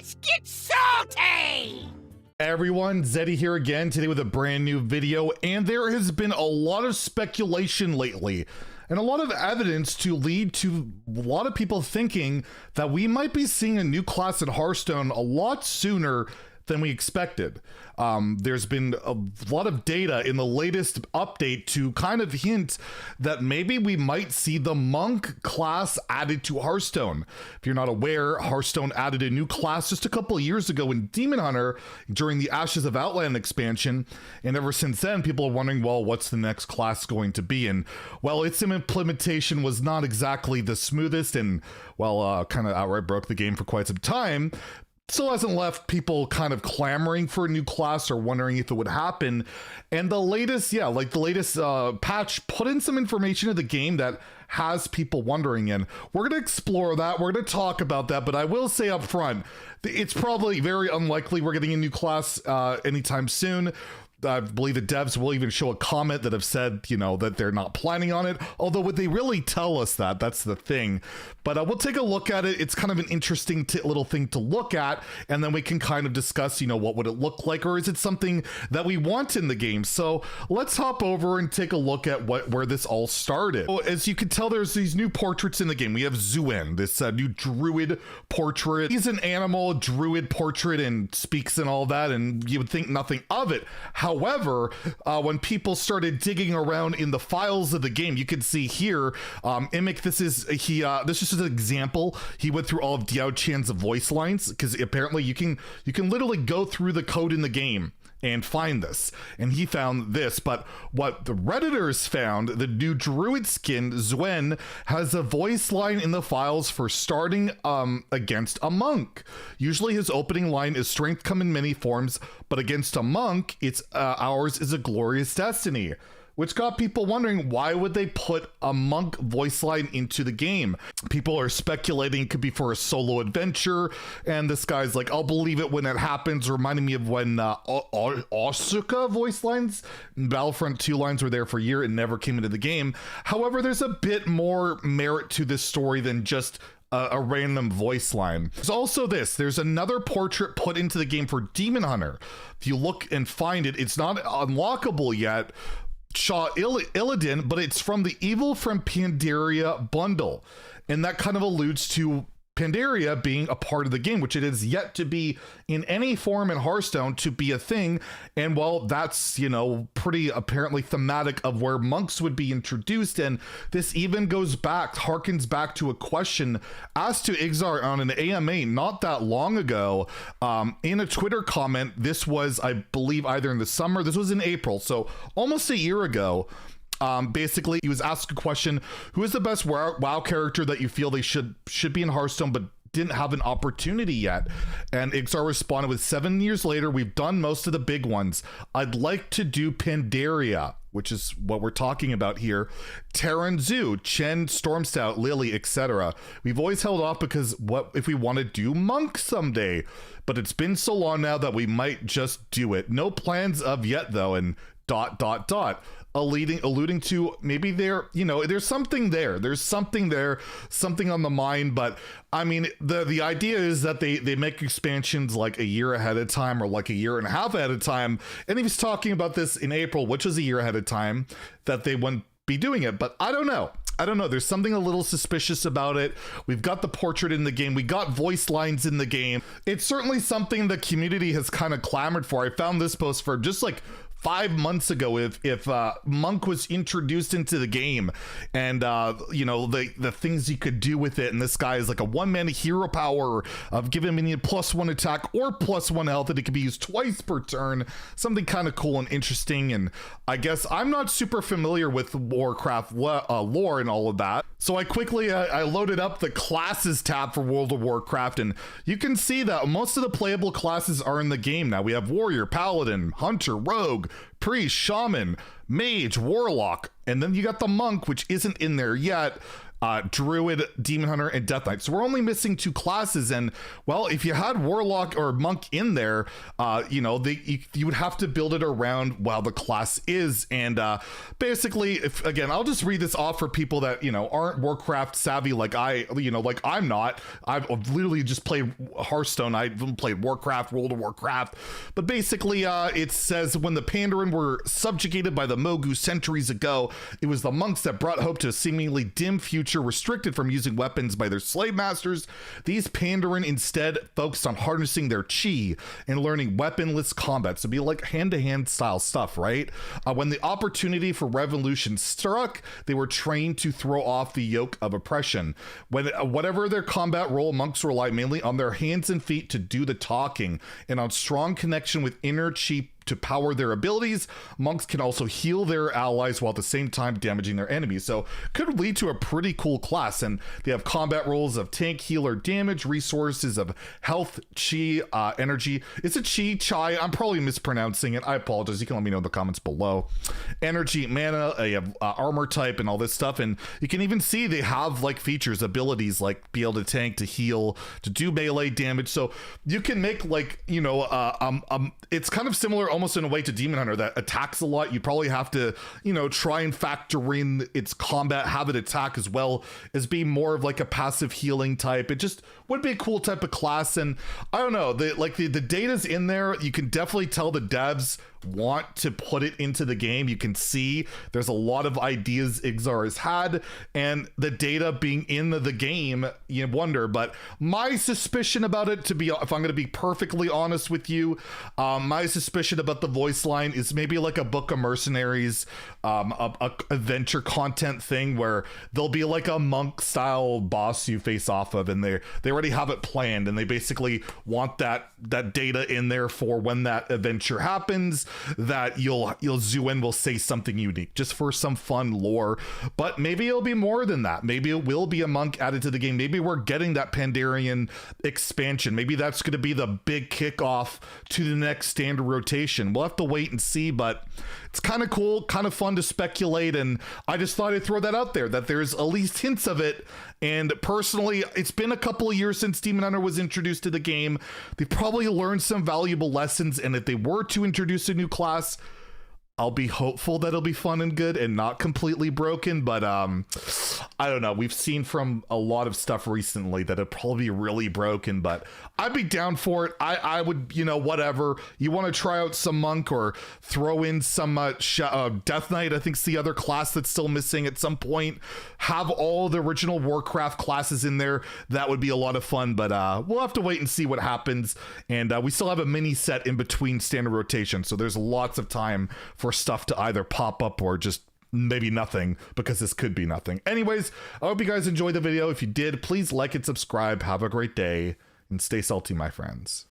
Let's get salty! Everyone, Zeddy here again today with a brand new video, and there has been a lot of speculation lately and a lot of evidence to lead to a lot of people thinking that we might be seeing a new class in Hearthstone a lot sooner than we expected. There's been a lot of data in the latest update to kind of hint that maybe we might see the Monk class added to Hearthstone. If you're not aware, Hearthstone added a new class just a couple of years ago in Demon Hunter during the Ashes of Outland expansion, and ever since then people are wondering, well, what's the next class going to be? And well, its implementation was not exactly the smoothest, and well, kind of outright broke the game for quite some time. Still hasn't left people kind of clamoring for a new class or wondering if it would happen. And the latest, patch put in some information in the game that has people wondering, and we're going to explore that. We're going to talk about that, but I will say up front, it's probably very unlikely we're getting a new class anytime soon. I believe the devs will even show a comment that have said, that they're not planning on it. Although would they really tell us that? That's the thing. But we'll take a look at it. It's kind of an interesting little thing to look at. And then we can kind of discuss, what would it look like? Or is it something that we want in the game? So let's hop over and take a look at where this all started. So, as you can tell, there's these new portraits in the game. We have Zooen, this new druid portrait. He's an animal druid portrait and speaks and all that. And you would think nothing of it. However, when people started digging around in the files of the game, you can see here, Imic, this is just an example. He went through all of Diao Chan's voice lines, because apparently you can literally go through the code in the game and find this, and he found this. But what the Redditors found, the new druid skin Zooen has a voice line in the files for starting against a monk. Usually his opening line is strength come in many forms, but against a monk it's ours is a glorious destiny, which got people wondering, why would they put a monk voice line into the game? People are speculating it could be for a solo adventure, and this guy's like, I'll believe it when it happens, reminding me of when Asuka voice lines in Battlefront 2 lines were there for a year and never came into the game. However, there's a bit more merit to this story than just a random voice line. There's also there's another portrait put into the game for Demon Hunter. If you look and find it, it's not unlockable yet, Shaw Illidan, but it's from the Evil from Pandaria bundle, and that kind of alludes to Pandaria being a part of the game, which it is yet to be in any form in Hearthstone to be a thing. And well, that's pretty apparently thematic of where monks would be introduced. And this even harkens back to a question asked to Ixar on an AMA not that long ago, in a Twitter comment. This was, I believe, either in the summer, this was in April, so almost a year ago. Basically, he was asked a question: who is the best WoW character that you feel they should be in Hearthstone but didn't have an opportunity yet? And Ixar responded with, 7 years later, we've done most of the big ones. I'd like to do Pandaria, which is what we're talking about here, Terran Zoo, Chen, Stormstout, Lily, etc. We've always held off because what if we want to do Monk someday? But it's been so long now that we might just do it. No plans of yet though, and ... alluding to maybe there's something there, something on the mind. But I mean, the idea is that they make expansions like a year ahead of time, or like a year and a half ahead of time, and he was talking about this in April, which was a year ahead of time, that they wouldn't be doing it. But I don't know. There's something a little suspicious about it. We've got the portrait in the game. We got voice lines in the game. It's certainly something the community has kind of clamored for. I found this post for just like 5 months ago, if Monk was introduced into the game, and the things you could do with it, and this guy is like a one-man hero power of giving him +1 attack or +1 health, and it can be used twice per turn. Something kind of cool and interesting. And I guess I'm not super familiar with Warcraft lore and all of that, so I quickly I loaded up the classes tab for World of Warcraft, and you can see that most of the playable classes are in the game now. We have Warrior, Paladin, Hunter, Rogue, Priest, Shaman, Mage, Warlock, and then you got the Monk, which isn't in there yet. Druid, Demon Hunter, and Death Knight. So we're only missing 2 classes, and well, if you had Warlock or Monk in there, you know, you would have to build it around the class is. And basically, if again, I'll just read this off for people that, you know, aren't Warcraft savvy like I'm not. I've literally just played Hearthstone. I haven't played Warcraft, World of Warcraft. But basically, it says when the Pandarin were subjugated by the Mogu centuries ago, it was the monks that brought hope to a seemingly dim future restricted from using weapons by their slave masters. These Pandarin instead focused on harnessing their chi and learning weaponless combat. So be like hand-to-hand style stuff, right? When the opportunity for revolution struck, they were trained to throw off the yoke of oppression. When whatever their combat role, monks rely mainly on their hands and feet to do the talking and on strong connection with inner chi to power their abilities. Monks can also heal their allies while at the same time damaging their enemies. So could lead to a pretty cool class. And they have combat roles of tank, healer, damage, resources of health, chi, energy. Is it chai? I'm probably mispronouncing it. I apologize. You can let me know in the comments below. Energy, mana, you have armor type and all this stuff. And you can even see they have like features, abilities like be able to tank, to heal, to do melee damage. So you can make like, you know, it's kind of similar almost in a way to Demon Hunter that attacks a lot. You probably have to, you know, try and factor in its combat, have it attack as well as being more of like a passive healing type. It just would be a cool type of class. And I don't know, the data's in there. You can definitely tell the devs want to put it into the game. You can see there's a lot of ideas Ixar has had, and the data being in the game, you wonder. But my suspicion about it, if I'm going to be perfectly honest with you, my suspicion about the voice line is maybe like a Book of Mercenaries, a adventure content thing where there'll be like a monk style boss you face off of, and they already have it planned, and they basically want that data in there for when that adventure happens, that you'll Zooen will say something unique just for some fun lore. But maybe it'll be more than that. Maybe it will be a monk added to the game. Maybe we're getting that Pandarian expansion. Maybe that's going to be the big kickoff to the next standard rotation. We'll have to wait and see, but it's kind of cool, kind of fun to speculate, and I just thought I'd throw that out there, that there's at least hints of it. And personally, it's been a couple of years since Demon Hunter was introduced to the game. They probably learned some valuable lessons, and if they were to introduce a new class, I'll be hopeful that it'll be fun and good and not completely broken. But I don't know. We've seen from a lot of stuff recently that it'll probably be really broken, but I'd be down for it. I would, you know, whatever. You want to try out some monk or throw in some Death Knight, I think is the other class that's still missing at some point. Have all the original Warcraft classes in there. That would be a lot of fun, but we'll have to wait and see what happens. And we still have a mini set in between standard rotation, so there's lots of time for stuff to either pop up or just maybe nothing, because this could be nothing. Anyways, I hope you guys enjoyed the video. If you did, please like and subscribe. Have a great day and stay salty, my friends.